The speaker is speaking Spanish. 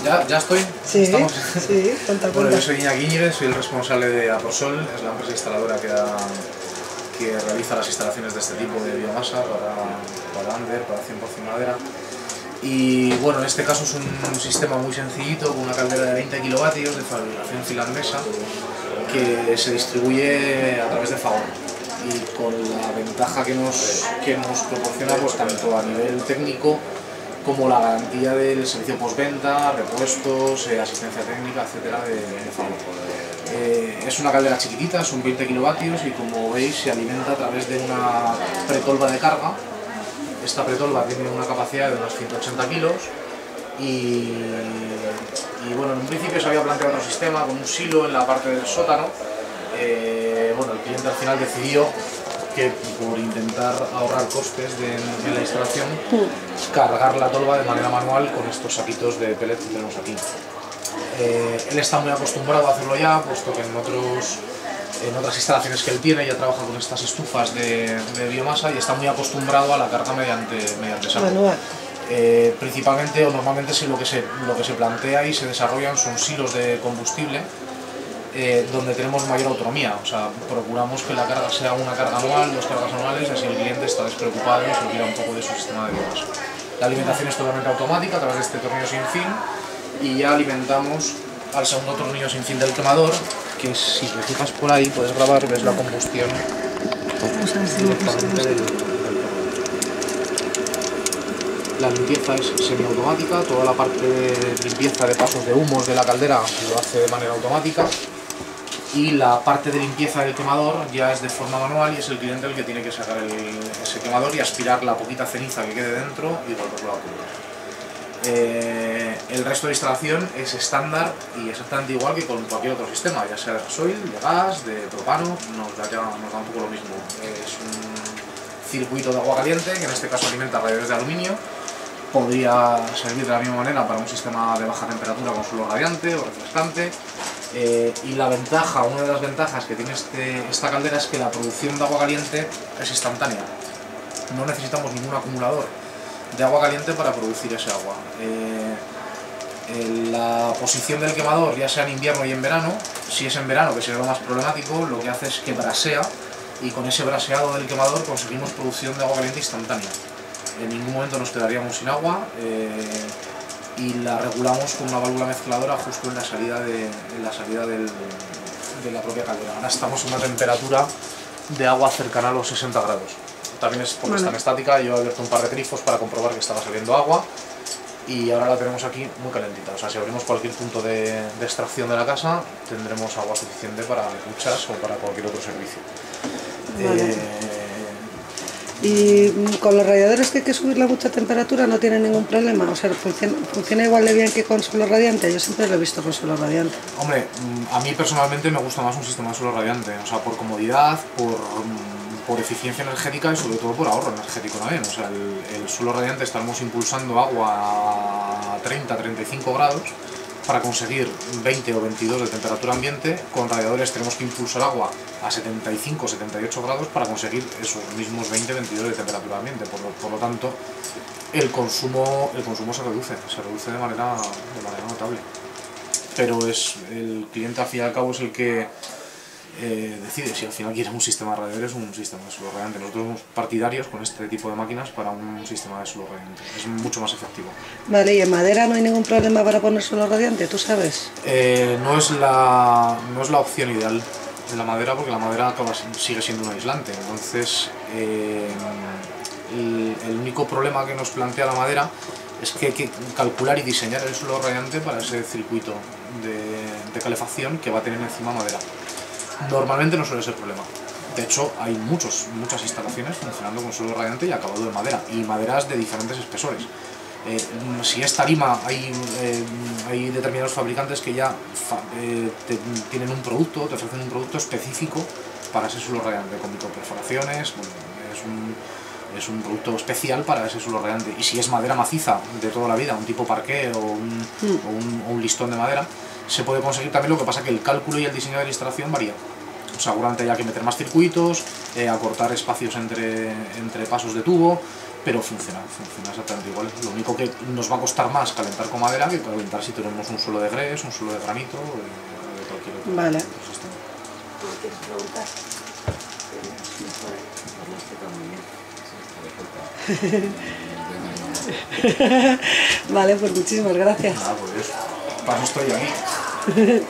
¿Ya estoy? Sí, ¿Estamos? sí, cuenta. Bueno, yo soy Iñaki Íñiguez, soy el responsable de Aposol, es la empresa instaladora que realiza las instalaciones de este tipo de biomasa para Ander, para 100% madera. Y bueno, en este caso es un sistema muy sencillito, con una caldera de 20 kilovatios de fabricación finlandesa que se distribuye a través de Fagor. Y con la ventaja que nos proporciona, pues tanto a nivel técnico como la garantía del servicio postventa, repuestos, asistencia técnica, etcétera, de Fagor. Es una caldera chiquitita, son 20 kilovatios y como veis se alimenta a través de una pretolva de carga. Esta pretolva tiene una capacidad de unos 180 kilos y bueno, en un principio se había planteado otro sistema con un silo en la parte del sótano. Bueno, el cliente al final decidió que por intentar ahorrar costes en la instalación, cargar la tolva de manera manual con estos saquitos de pellets que tenemos aquí. Él está muy acostumbrado a hacerlo ya, puesto que en otras instalaciones que él tiene ya trabaja con estas estufas de biomasa y está muy acostumbrado a la carga mediante saco. Manual. Principalmente o normalmente lo que se plantea y se desarrollan son silos de combustible donde tenemos mayor autonomía, o sea, procuramos que la carga sea una carga anual, 2 cargas anuales, así el cliente está despreocupado y se olvida un poco de su sistema de biomasa. La alimentación es totalmente automática a través de este tornillo sin fin y ya alimentamos al segundo tornillo sin fin del quemador, que si te fijas por ahí puedes grabar, ves la combustión directamente del tornillo. La limpieza es semiautomática, toda la parte de limpieza de pasos de humos de la caldera lo hace de manera automática y la parte de limpieza del quemador ya es de forma manual y es el cliente el que tiene que sacar ese quemador y aspirar la poquita ceniza que quede dentro y volverlo a cubrir. El resto de instalación es estándar y exactamente igual que con cualquier otro sistema, ya sea de gasoil, de gas, de propano, nos da un poco lo mismo. Es un circuito de agua caliente que en este caso alimenta radiadores de aluminio. Podría servir de la misma manera para un sistema de baja temperatura con suelo radiante o refrescante. Y la ventaja, una de las ventajas que tiene esta caldera es que la producción de agua caliente es instantánea. No necesitamos ningún acumulador de agua caliente para producir ese agua. La posición del quemador, ya sea en invierno y en verano, si es en verano, que sería lo más problemático, lo que hace es que brasea y con ese braseado del quemador conseguimos producción de agua caliente instantánea. En ningún momento nos quedaríamos sin agua y la regulamos con una válvula mezcladora justo en la salida de la propia caldera. Ahora estamos en una temperatura de agua cercana a los 60 grados. También es porque está en estática, yo he abierto un par de grifos para comprobar que estaba saliendo agua y ahora la tenemos aquí muy calentita. O sea, si abrimos cualquier punto de extracción de la casa tendremos agua suficiente para duchas o para cualquier otro servicio. Y con los radiadores que hay que subirle a mucha temperatura no tiene ningún problema, o sea, funciona igual de bien que con suelo radiante. Yo siempre lo he visto con suelo radiante. Hombre, a mí personalmente me gusta más un sistema de suelo radiante, o sea, por comodidad, por eficiencia energética y sobre todo por ahorro energético también. O sea, el suelo radiante estamos impulsando agua a 30-35 grados para conseguir 20 o 22 de temperatura ambiente. Con radiadores tenemos que impulsar agua a 75-78 grados para conseguir esos mismos 20-22 de temperatura ambiente. Por lo tanto, el consumo se reduce de manera notable. Pero el cliente al fin y al cabo es el que decide si al final quiere un sistema de radiadores o un sistema de suelo radiante. Nosotros somos partidarios con este tipo de máquinas para un sistema de suelo radiante, es mucho más efectivo. Vale, ¿y en madera no hay ningún problema para poner suelo radiante, tú sabes? No es la opción ideal de la madera, porque la madera sigue siendo un aislante. Entonces el único problema que nos plantea la madera es que hay que calcular y diseñar el suelo radiante para ese circuito de calefacción que va a tener encima madera. Normalmente no suele ser problema. De hecho, hay muchas instalaciones funcionando con suelo radiante y acabado de madera, y maderas de diferentes espesores. Si es tarima, hay determinados fabricantes que ya tienen un producto, te ofrecen un producto específico para ese suelo radiante, con microperforaciones. Es un producto especial para ese suelo radiante. Y si es madera maciza de toda la vida, un tipo parqué o un listón de madera, se puede conseguir también. Lo que pasa que el cálculo y el diseño de la instalación varía. Seguramente hay que meter más circuitos, acortar espacios entre pasos de tubo, pero funciona exactamente igual. Lo único que nos va a costar más calentar con madera que calentar si tenemos un suelo de grés, un suelo de granito o de cualquier otro, Vale. otro sistema. ¿Quieres preguntar? Vale, pues muchísimas gracias. Nada, pues para eso estoy aquí.